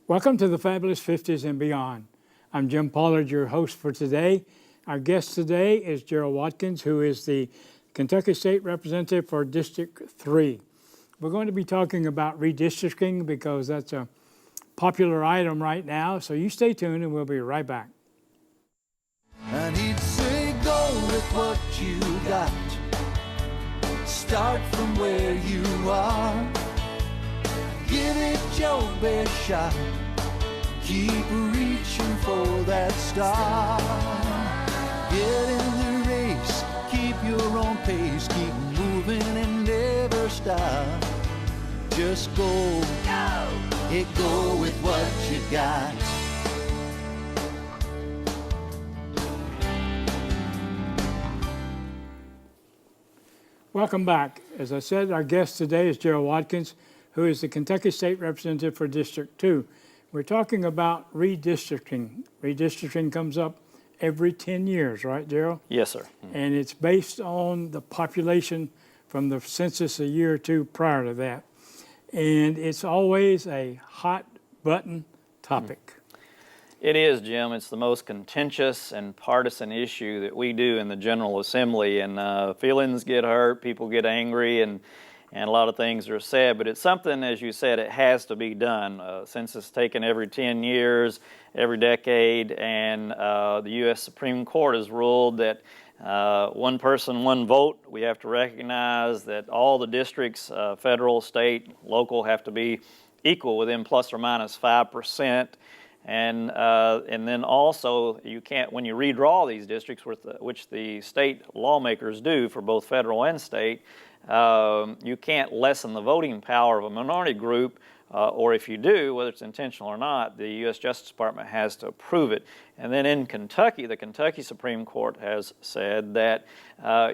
Welcome to the Fabulous Fifties and Beyond. I'm Jim Pollard, your host for today. Our guest today is Gerald Watkins, who is the Kentucky State Representative for District 3. We're going to be talking about redistricting because that's a popular item right now, so you stay tuned and we'll be right back. And he'd say, go with what you got. Start from where you are. Give it your best shot. Keep reaching for that star. Get in the race, keep your own pace, keep moving and never stop. Just go, go with what you got. Welcome back. As I said, our guest today is Gerald Watkins, who is the Kentucky State Representative for District 2. We're talking about redistricting. Redistricting comes up every 10 years, right, Gerald? Yes, sir. And it's based on the population from the census a year or two prior to that. And it's always a hot button topic. It is, Jim. It's the most contentious and partisan issue that we do in the General Assembly, and feelings get hurt, people get angry, and a lot of things are said, but it's something, as you said, it has to be done. Census taken every 10 years, every decade, and the U.S. Supreme Court has ruled that one person, one vote. We have to recognize that all the districts, federal, state, local, have to be equal within plus or minus 5%. And then also, you can't, when you redraw these districts, which the state lawmakers do for both federal and state, you can't lessen the voting power of a minority group, or if you do, whether it's intentional or not, the U.S. Justice Department has to approve it. And then in Kentucky, the Kentucky Supreme Court has said that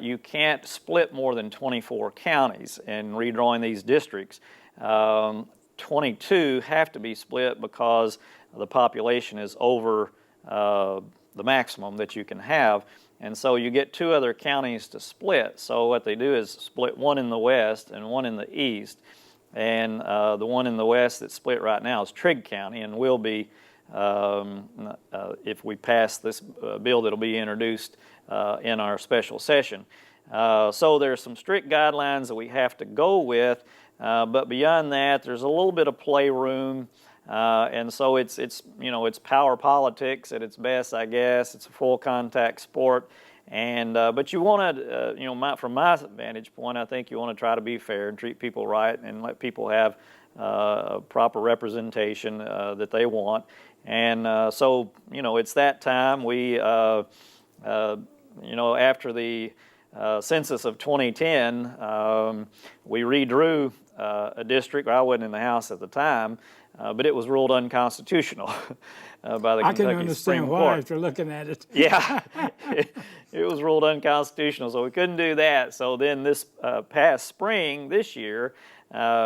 you can't split more than 24 counties in redrawing these districts. 22 have to be split because the population is over the maximum that you can have. And so you get two other counties to split. So what they do is split one in the west and one in the east. And the one in the west that's split right now is Trigg County, and will be, if we pass this bill that'll be introduced in our special session. So there's some strict guidelines that we have to go with, but beyond that, there's a little bit of playroom. And so it's power politics at its best, I guess. It's a full contact sport, and but you want to, from my vantage point, I think you want to try to be fair and treat people right and let people have proper representation that they want. And so it's that time. We after the census of 2010, we redrew a district. I wasn't in the House at the time. But it was ruled unconstitutional by the Kentucky Supreme Court. I can understand why after looking at it. Yeah, it was ruled unconstitutional, so we couldn't do that. So then this past spring, this year,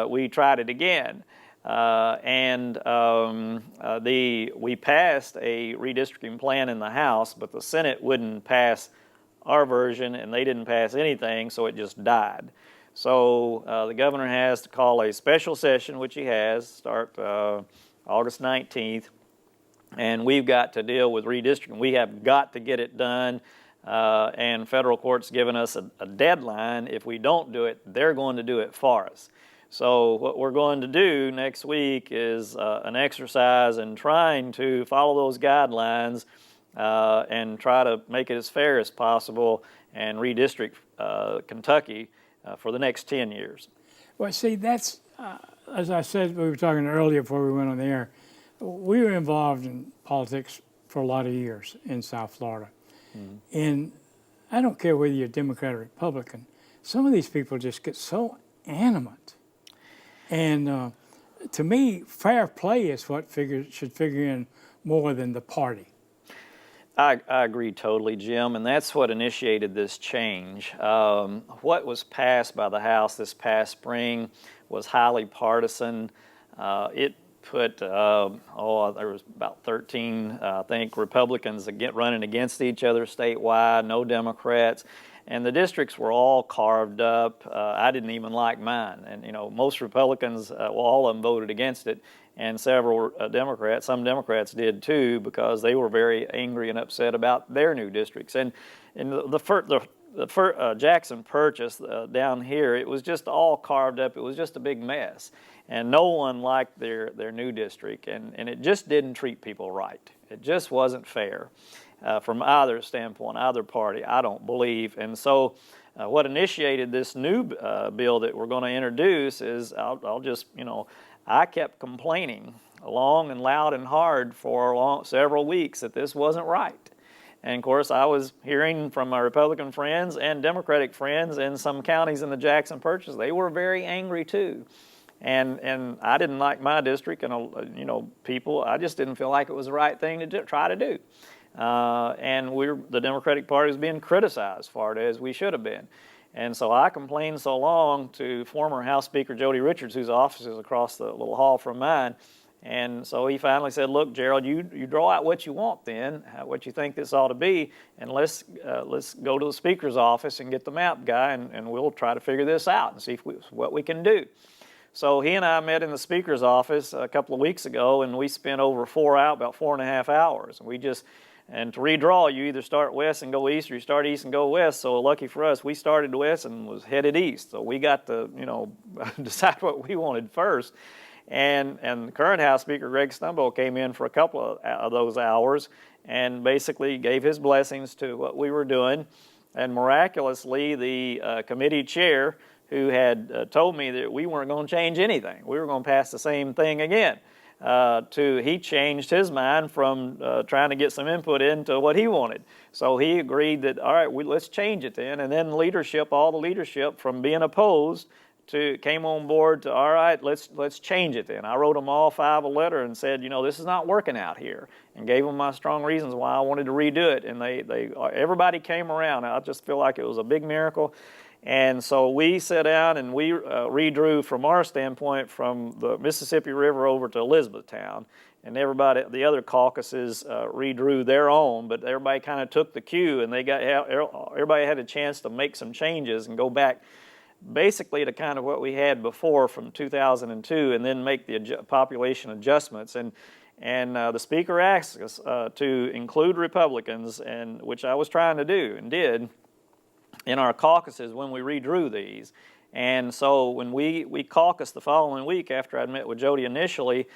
we tried it again. And we passed a redistricting plan in the House, but the Senate wouldn't pass our version, and they didn't pass anything, so it just died. So the governor has to call a special session, which he has, start August 19th, and we've got to deal with redistricting. We have got to get it done, and federal court's given us a deadline. If we don't do it, they're going to do it for us. So what we're going to do next week is an exercise in trying to follow those guidelines and try to make it as fair as possible and redistrict Kentucky for the next 10 years. Well, see, that's, as I said, we were talking earlier before we went on the air, we were involved in politics for a lot of years in South Florida. Mm-hmm. And I don't care whether you're Democrat or Republican, some of these people just get so animate. And to me, fair play is what should figure in more than the party. I agree totally, Jim, and that's what initiated this change. What was passed by the House this past spring was highly partisan. It put, there was about 13, I think, Republicans running against each other statewide, no Democrats. And the districts were all carved up. I didn't even like mine. And, most Republicans, all of them voted against it. and several Democrats, some Democrats did too, because they were very angry and upset about their new districts. And the Jackson Purchase down here, it was just all carved up. It was just a big mess, and no one liked their new district, and it just didn't treat people right. It just wasn't fair from either standpoint, either party, I don't believe. And so what initiated this new bill that we're going to introduce is, I'll just, I kept complaining long and loud and hard for several weeks that this wasn't right. And of course, I was hearing from my Republican friends and Democratic friends in some counties in the Jackson Purchase, they were very angry too. And I didn't like my district, and people, I just didn't feel like it was the right thing to try to do. And the Democratic Party was being criticized for it, as we should have been. And so I complained so long to former House Speaker Jody Richards, whose office is across the little hall from mine. And so he finally said, look, Gerald, you draw out what you want then, what you think this ought to be, and let's go to the Speaker's office and get the map guy, and we'll try to figure this out and see what we can do. So he and I met in the Speaker's office a couple of weeks ago, and we spent over about 4.5 hours. And to redraw, you either start west and go east, or you start east and go west. So lucky for us, we started west and was headed east. So we got to, decide what we wanted first. And the current House Speaker, Greg Stumbo, came in for a couple of those hours and basically gave his blessings to what we were doing. And miraculously, the committee chair, who had told me that we weren't going to change anything, we were going to pass the same thing again, he changed his mind from trying to get some input into what he wanted. So he agreed that, all right, let's change it then. And then all the leadership from being opposed came on board to, all right, let's change it then. I wrote them all 5 a letter and said, this is not working out here, and gave them my strong reasons why I wanted to redo it. And everybody came around. I just feel like it was a big miracle. And so we sat down and we redrew from our standpoint from the Mississippi River over to Elizabethtown. And the other caucuses redrew their own, but everybody kind of took the cue, and everybody had a chance to make some changes and go back basically to kind of what we had before from 2002, and then make the population adjustments. And the Speaker asked us to include Republicans, and which I was trying to do and did, in our caucuses when we redrew these. And so when we caucused the following week after I'd met with Jody initially,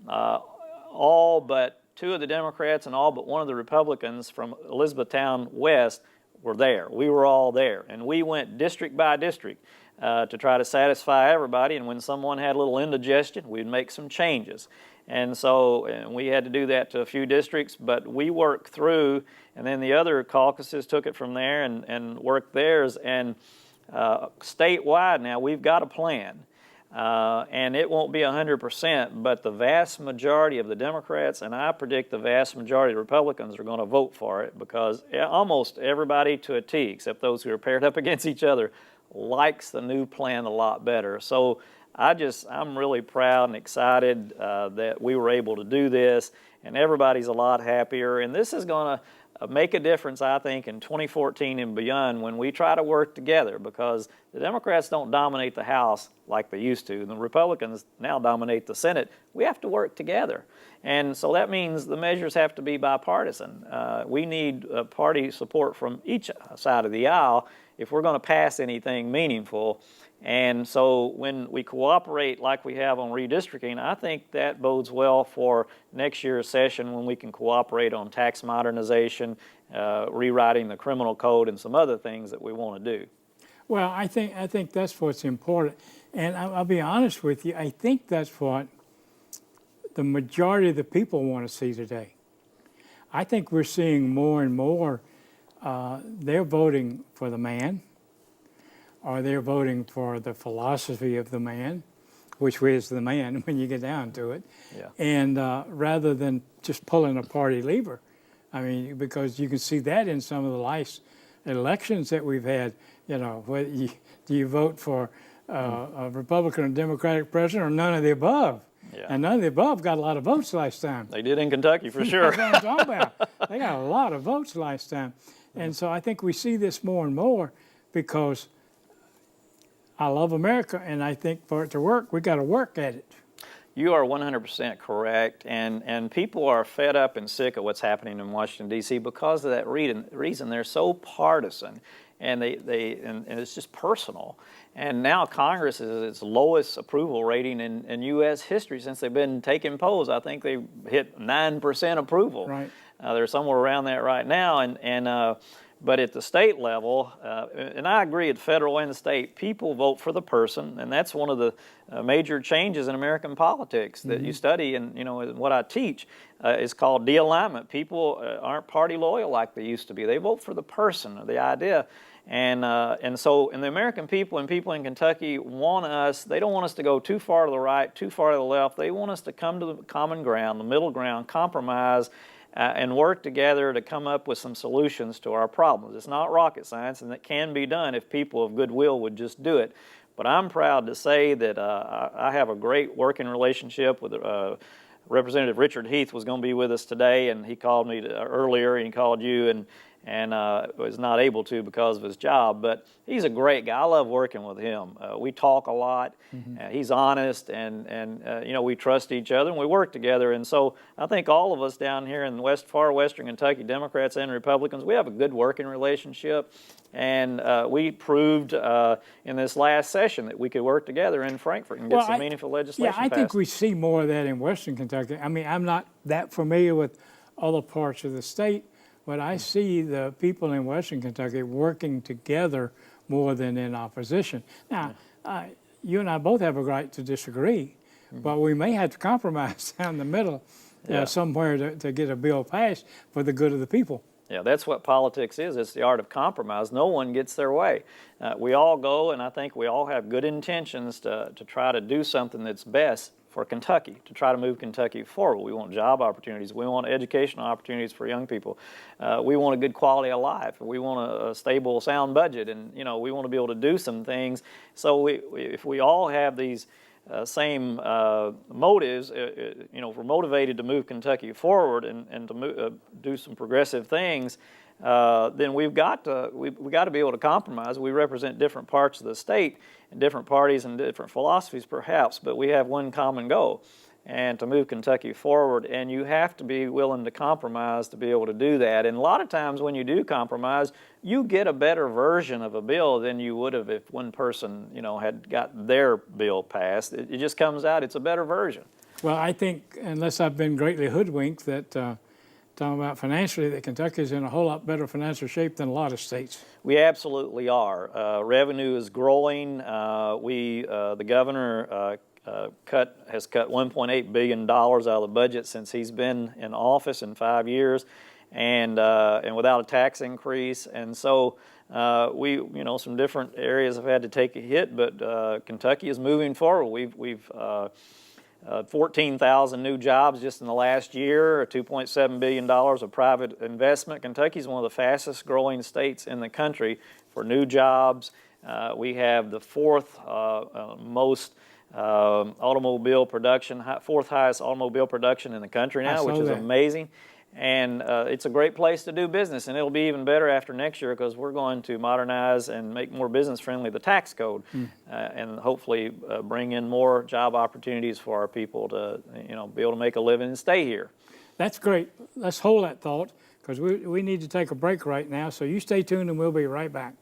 all but 2 of the Democrats and all but 1 of the Republicans from Elizabethtown West were there. We were all there. And we went district by district to try to satisfy everybody. And when someone had a little indigestion, we'd make some changes. And so we had to do that to a few districts, but we worked through, and then the other caucuses took it from there and worked theirs. And statewide now, we've got a plan. And it won't be 100%, but the vast majority of the Democrats, and I predict the vast majority of Republicans, are going to vote for it, because almost everybody to a T, except those who are paired up against each other, likes the new plan a lot better. So I'm really proud and excited that we were able to do this, and everybody's a lot happier. And this is going to make a difference, I think, in 2014 and beyond when we try to work together, because the Democrats don't dominate the House like they used to, and the Republicans now dominate the Senate. We have to work together. And so that means the measures have to be bipartisan. We need party support from each side of the aisle if we're going to pass anything meaningful. And so when we cooperate like we have on redistricting, I think that bodes well for next year's session when we can cooperate on tax modernization, rewriting the criminal code, and some other things that we want to do. Well, I think that's what's important. And I'll be honest with you, I think that's what the majority of the people want to see today. I think we're seeing more and more, they're voting for the man, or they're voting for the philosophy of the man, which is the man when you get down to it, Yeah. and rather than just pulling a party lever. I mean, because you can see that in some of the last elections that we've had. Do you vote for a Republican or Democratic president, or none of the above? Yeah. And none of the above got a lot of votes last time. They did in Kentucky for sure. That's what I'm talking about. They got a lot of votes last time. And so I think we see this more and more, because I love America, and I think for it to work, we got to work at it. You are 100% correct, and people are fed up and sick of what's happening in Washington, D.C. because of that reason. They're so partisan, and and it's just personal. And now Congress is its lowest approval rating in U.S. history since they've been taking polls. I think they hit 9% approval. Right. They're somewhere around that right now, but at the state level, and I agree at federal and the state, people vote for the person, and that's one of the major changes in American politics that you study, and what I teach is called de-alignment. People aren't party loyal like they used to be. They vote for the person or the idea, and so the American people and people in Kentucky want us. They don't want us to go too far to the right, too far to the left. They want us to come to the common ground, the middle ground, compromise. And work together to come up with some solutions to our problems. It's not rocket science, and it can be done if people of goodwill would just do it. But I'm proud to say that I have a great working relationship with Representative Richard Heath was going to be with us today, and he called me earlier, and he called you, and was not able to because of his job. But he's a great guy. I love working with him. We talk a lot. He's honest, and we trust each other, and we work together. And so I think all of us down here in far western Kentucky, Democrats and Republicans, we have a good working relationship. And we proved in this last session that we could work together in Frankfort and get some meaningful legislation passed. Yeah, I think we see more of that in western Kentucky. I mean, I'm not that familiar with other parts of the state, but I see the people in western Kentucky working together more than in opposition. Now, you and I both have a right to disagree, but we may have to compromise down the middle somewhere to get a bill passed for the good of the people. Yeah, that's what politics is. It's the art of compromise. No one gets their way. We all go, and I think we all have good intentions to try to do something that's best for Kentucky, to try to move Kentucky forward. We want job opportunities. We want educational opportunities for young people. We want a good quality of life. We want a stable, sound budget, and we want to be able to do some things. So if we all have these same motives, we're motivated to move Kentucky forward and to do some progressive things, then we've got to be able to compromise. We represent different parts of the state and different parties and different philosophies perhaps, but we have one common goal, and to move Kentucky forward. And you have to be willing to compromise to be able to do that. And a lot of times when you do compromise, you get a better version of a bill than you would have if one person, had got their bill passed. It just comes out, it's a better version. Well, I think, unless I've been greatly hoodwinked, that talking about financially, that Kentucky is in a whole lot better financial shape than a lot of states. We absolutely are. Revenue is growing. The governor has cut $1.8 billion out of the budget since he's been in office in 5 years, and without a tax increase. And so some different areas have had to take a hit, but Kentucky is moving forward. We've 14,000 new jobs just in the last year, $2.7 billion of private investment. Kentucky is one of the fastest growing states in the country for new jobs. We have the fourth highest automobile production in the country now, which is amazing. And it's a great place to do business, and it'll be even better after next year because we're going to modernize and make more business-friendly the tax code, and hopefully bring in more job opportunities for our people to be able to make a living and stay here. That's great. Let's hold that thought because we need to take a break right now. So you stay tuned, and we'll be right back.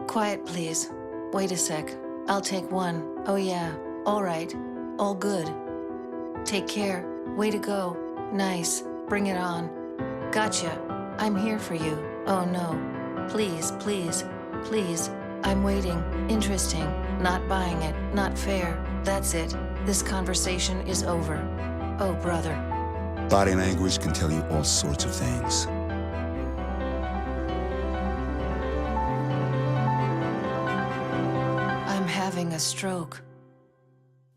Quiet, please. Wait a sec. I'll take one. Oh yeah. All right. All good. Take care. Way to go. Nice. Bring it on. Gotcha. I'm here for you. Oh no. Please, please, please. I'm waiting. Interesting. Not buying it. Not fair. That's it. This conversation is over. Oh, brother. Body language can tell you all sorts of things. I'm having a stroke.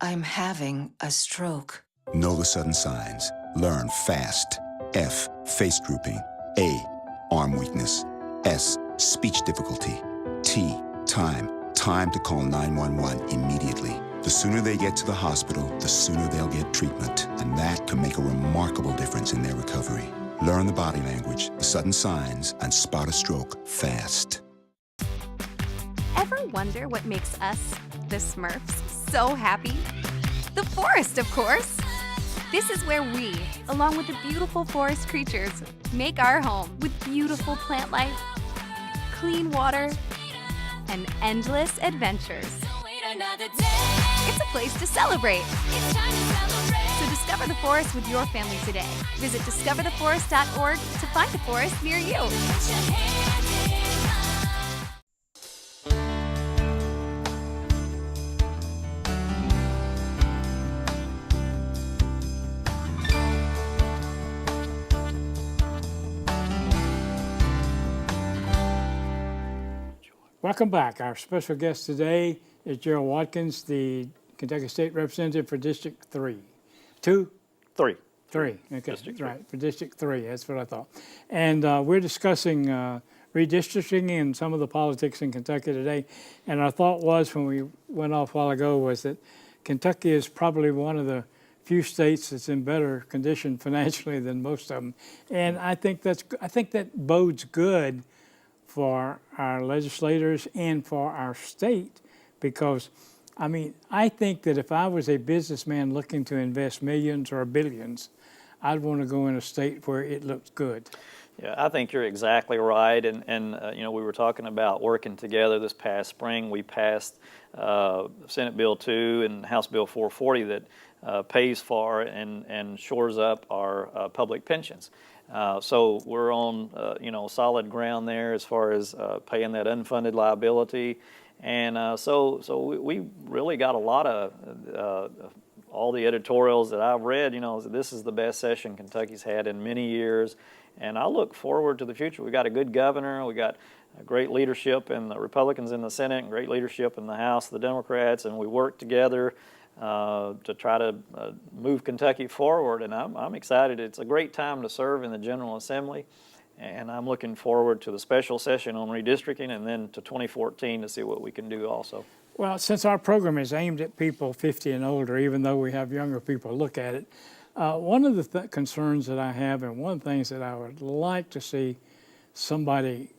I'm having a stroke. Know the sudden signs. Learn fast. F, face drooping. A, arm weakness. S, speech difficulty. T, time. Time to call 911 immediately. The sooner they get to the hospital, the sooner they'll get treatment, and that can make a remarkable difference in their recovery. Learn the body language, the sudden signs, and spot a stroke fast. Ever wonder what makes us, the Smurfs, so happy? The forest, of course! This is where we, along with the beautiful forest creatures, make our home with beautiful plant life, clean water, and endless adventures. It's a place to celebrate. So discover the forest with your family today. Visit discovertheforest.org to find a forest near you. Welcome back. Our special guest today is Gerald Watkins, the Kentucky State Representative for District 3. 2? 3. 3. Okay, District 3. right, for District 3, that's what I thought. And we're discussing redistricting and some of the politics in Kentucky today. And our thought was, when we went off a while ago, was that Kentucky is probably one of the few states that's in better condition financially than most of them. And I think that bodes good for our legislators and for our state, because I mean, I think that if I was a businessman looking to invest millions or billions, I'd want to go in a state where it looks good. Yeah, I think you're exactly right. And you know, we were talking about working together this past spring. We passed Senate Bill 2 and House Bill 440 that pays for and shores up our public pensions. So we're on you know, solid ground there as far as paying that unfunded liability. And so we really got a lot of all the editorials that I've read. You know, this is the best session Kentucky's had in many years, and I look forward to the future. We got a good governor. We got great leadership in the Republicans in the Senate, and great leadership in the House, the Democrats, and we work together to try to move Kentucky forward. And I'm excited. It's a great time to serve in the General Assembly. And I'm looking forward to the special session on redistricting, and then to 2014 to see what we can do also. Well, since our program is aimed at people 50 and older, even though we have younger people look at it, one of the concerns that I have, and one of the things that I would like to see somebody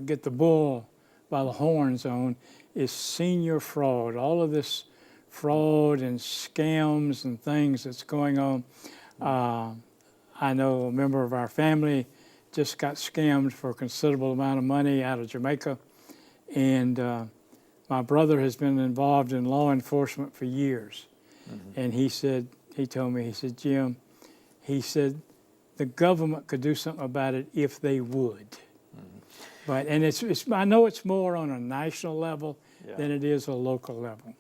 get the bull by the horns on, is senior fraud. All of this fraud and scams and things that's going on. I know a member of our family just got scammed for a considerable amount of money out of Jamaica. And my brother has been involved in law enforcement for years. Mm-hmm. And he told me, Jim, he said, the government could do something about it if they would. Mm-hmm. But, and I know it's more on a national level than it is a local level.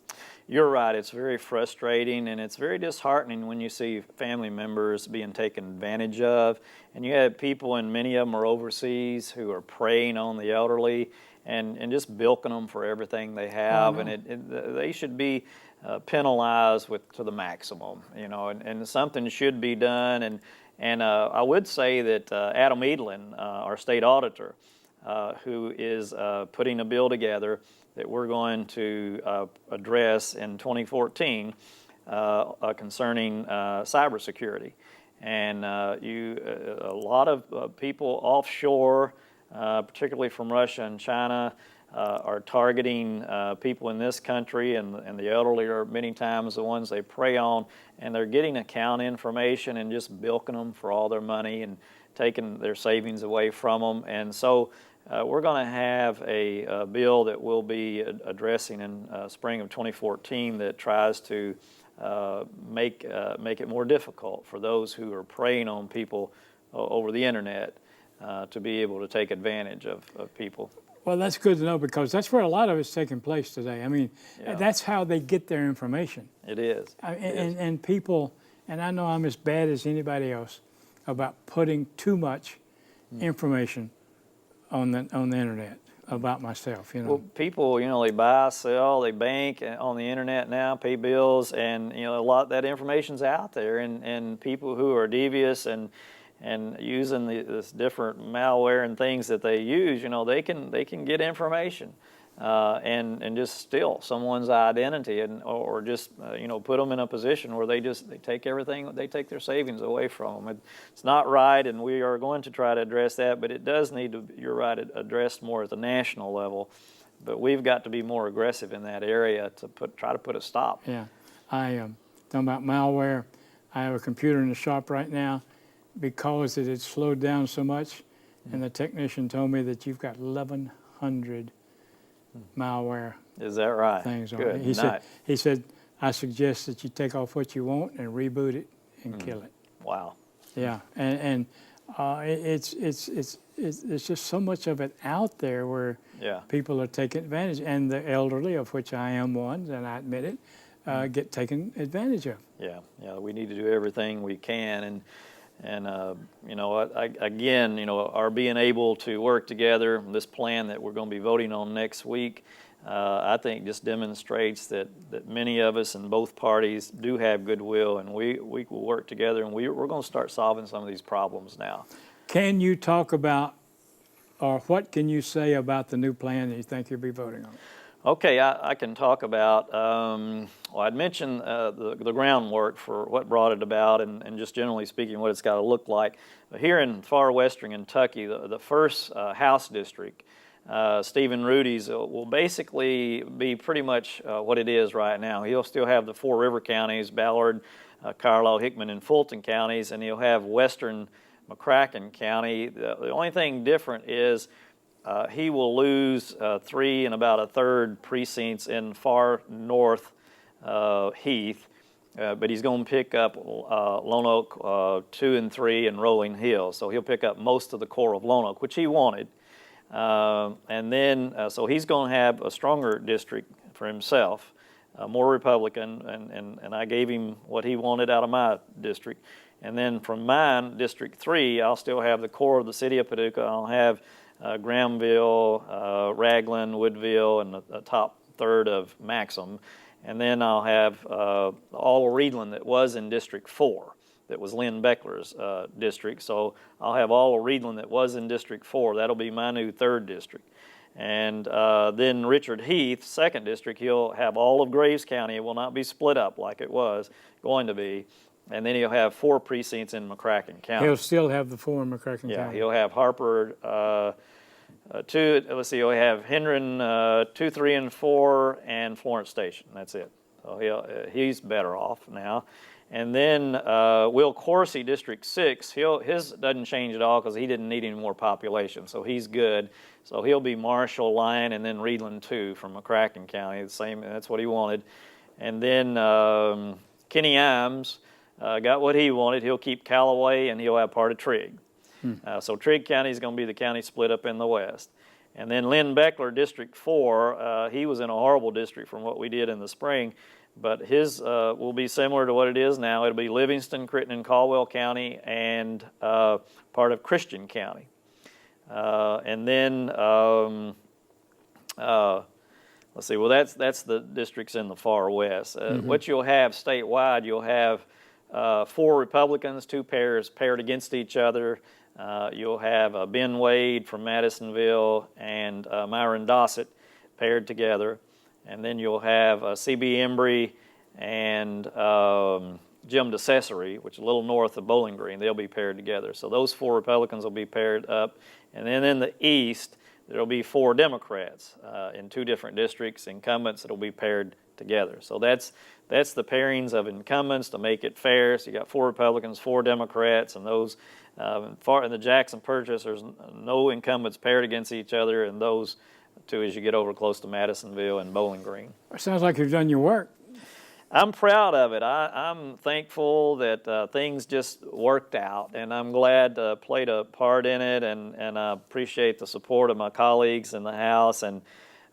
You're right. It's very frustrating, and it's very disheartening when you see family members being taken advantage of. And you have people, and many of them are overseas, who are preying on the elderly and just bilking them for everything they have. And they should be penalized to the maximum, you know, and something should be done. And I would say that Adam Edlin, our state auditor, who is putting a bill together that we're going to address in 2014 concerning cybersecurity. And a lot of people offshore, particularly from Russia and China, are targeting people in this country, and the elderly are many times the ones they prey on, and they're getting account information and just bilking them for all their money and taking their savings away from them. And so we're going to have a bill that we'll be addressing in spring of 2014 that tries to make it more difficult for those who are preying on people over the internet to be able to take advantage of people. Well, that's good to know, because that's where a lot of it's taking place today. I mean, that's how they get their information. It is. And people, and I know I'm as bad as anybody else about putting too much information on the internet about myself, you know. Well, people, you know, they buy, sell, they bank on the internet now, pay bills, and you know, a lot of that information's out there, and people who are devious and using this different malware and things that they use, you know, they can get information and just steal someone's identity, and or just put them in a position where they take everything, they take their savings away from them. It's not right, and we are going to try to address that, but it does need to, you're right, addressed more at the national level. But we've got to be more aggressive in that area to try to put a stop. Yeah, I am talking about malware. I have a computer in the shop right now because it had slowed down so much, and the technician told me that you've got 1,100 malware. Is that right? Things on Good. it. He said, I suggest that you take off what you want and reboot it and kill it. Wow. Yeah, and it's just so much of it out there where people are taking advantage, and the elderly, of which I am one, and I admit it, get taken advantage of. Yeah, we need to do everything we can, and our being able to work together, this plan that we're going to be voting on next week, I think just demonstrates that many of us in both parties do have goodwill, and we will work together, and we're going to start solving some of these problems now. Can you talk about, or what can you say about the new plan that you think you'll be voting on? Okay, I can talk about, I'd mentioned the groundwork for what brought it about, and just generally speaking what it's got to look like. Here in far western Kentucky, the first House district, Stephen Rudy's, will basically be pretty much what it is right now. He'll still have the 4 river counties, Ballard, Carlisle, Hickman, and Fulton counties, and he'll have western McCracken County. The only thing different is he will lose 3 and about 1/3 precincts in far north Heath, but he's going to pick up Lone Oak 2 and 3 and Rolling Hill. So he'll pick up most of the core of Lone Oak, which he wanted. And then, so he's going to have a stronger district for himself, more Republican, and I gave him what he wanted out of my district. And then from mine, District 3, I'll still have the core of the city of Paducah. I'll have Grahamville, Raglan, Woodville, and the top third of Maxim. And then I'll have all of Reedland that was in District 4, that was Lynn Beckler's district. So I'll have all of Reedland that was in District 4. That'll be my new 3rd district. And then Richard Heath, 2nd district, he'll have all of Graves County. It will not be split up like it was going to be. And then he'll have 4 precincts in McCracken County. He'll still have the 4 in McCracken County. Yeah, he'll have Harper 2. Let's see, he'll have Hendron 2, 3, and 4, and Florence Station. That's it. So he's better off now. And then Will Coursey, District 6, his doesn't change at all because he didn't need any more population, so he's good. So he'll be Marshall, Lyon, and then Reedland 2 from McCracken County. The same. That's what he wanted. And then Kenny Imes got what he wanted. He'll keep Callaway, and he'll have part of Trigg. So Trigg County is going to be the county split up in the west. And then Lynn Beckler, District 4, he was in a horrible district from what we did in the spring, but his will be similar to what it is now. It'll be Livingston, Crittenden, and Caldwell County, and part of Christian County. And then, let's see, well, that's the districts in the far west. What you'll have statewide, you'll have 4 Republicans, 2 paired against each other. You'll have Ben Wade from Madisonville and Myron Dossett paired together. And then you'll have C.B. Embry and Jim DeCesare, which is a little north of Bowling Green. They'll be paired together. So those 4 Republicans will be paired up. And then in the east, there'll be 4 Democrats in 2 different districts, incumbents that will be paired together. So that's the pairings of incumbents to make it fair. So you got 4 Republicans, 4 Democrats, and those in the Jackson Purchase, there's no incumbents paired against each other, and those 2 as you get over close to Madisonville and Bowling Green. It sounds like you've done your work. I'm proud of it. I'm thankful that things just worked out, and I'm glad to played a part in it, and I appreciate the support of my colleagues in the House, and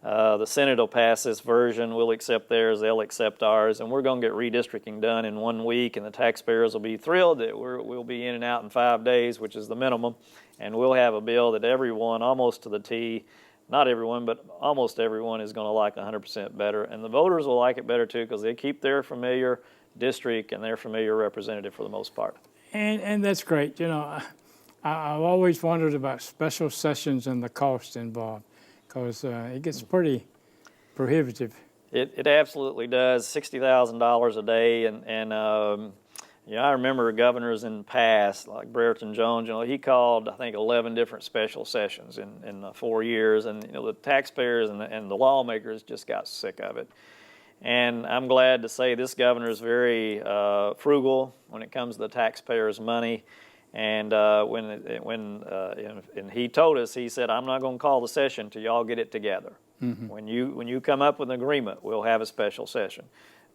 the Senate will pass this version. We'll accept theirs, they'll accept ours, and we're going to get redistricting done in 1 week, and the taxpayers will be thrilled that we'll be in and out in 5 days, which is the minimum, and we'll have a bill that everyone, almost to the T, not everyone, but almost everyone is going to like 100% better. And the voters will like it better too because they keep their familiar district and their familiar representative for the most part. And that's great. You know, I've always wondered about special sessions and the cost involved because it gets pretty prohibitive. It absolutely does. $60,000 a day, and you know, I remember governors in the past, like Brereton Jones. You know, he called I think 11 different special sessions in 4 years, and you know, the taxpayers and the lawmakers just got sick of it. And I'm glad to say this governor is very frugal when it comes to the taxpayers' money. And and he told us, he said, "I'm not going to call the session till y'all get it together. Mm-hmm. When you come up with an agreement, we'll have a special session,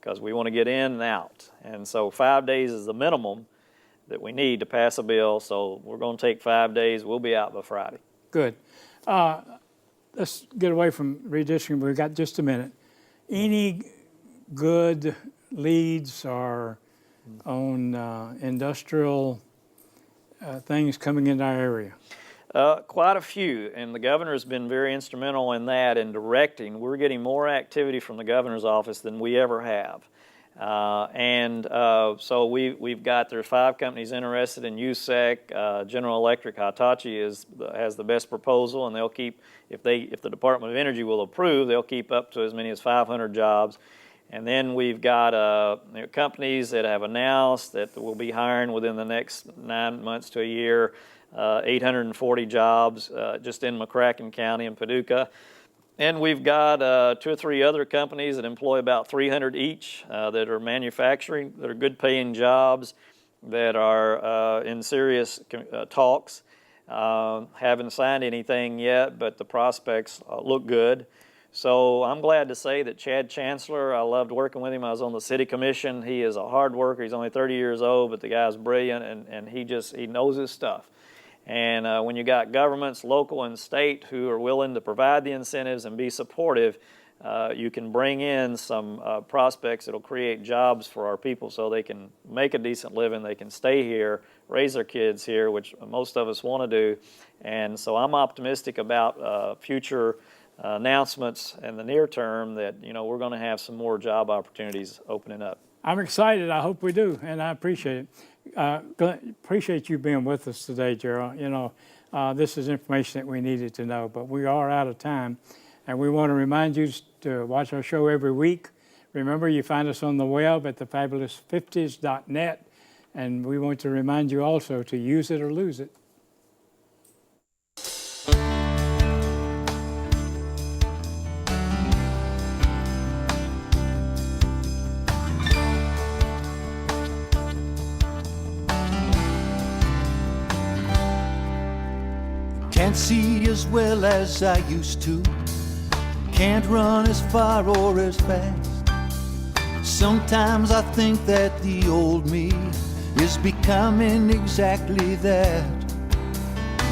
because we want to get in and out." And so 5 days is the minimum that we need to pass a bill. So we're going to take 5 days. We'll be out by Friday. Good. Let's get away from redistricting. We've got just a minute. Any good leads or on industrial things coming into our area? Quite a few, and the governor has been very instrumental in that, in directing. We're getting more activity from the governor's office than we ever have. So we've got, there's 5 companies interested in USEC. General Electric, Hitachi has the best proposal, and they'll keep, if the Department of Energy will approve, they'll keep up to as many as 500 jobs. And then we've got companies that have announced that we'll be hiring within the next 9 months to a year, 840 jobs just in McCracken County and Paducah. And we've got 2 or 3 other companies that employ about 300 each that are manufacturing, that are good paying jobs, that are in serious talks. Haven't signed anything yet, but the prospects look good. So I'm glad to say that Chad Chancellor, I loved working with him. I was on the city commission. He is a hard worker. He's only 30 years old, but the guy's brilliant, and he knows his stuff. And when you got governments, local and state, who are willing to provide the incentives and be supportive, you can bring in some prospects that'll create jobs for our people so they can make a decent living, they can stay here, raise their kids here, which most of us want to do. And so I'm optimistic about future announcements in the near term that, you know, we're going to have some more job opportunities opening up. I'm excited. I hope we do, and I appreciate it. Appreciate you being with us today, Gerald. You know, this is information that we needed to know, but we are out of time, and we want to remind you to watch our show every week. Remember, you find us on the web at thefabulousfifties.net, and we want to remind you also to use it or lose it. Can't see as well as I used to. Can't run as far or as fast. Sometimes I think that the old me is becoming exactly that.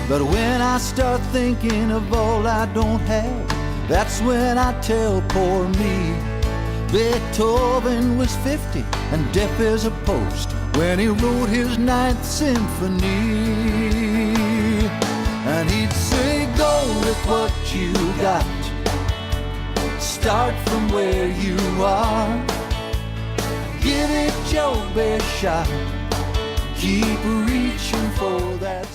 But when I start thinking of all I don't have, that's when I tell poor me Beethoven was 50 and deaf as a post when he wrote his 9th symphony. And he'd say, go with what you got. Start from where you are. Give it your best shot. Keep reaching for that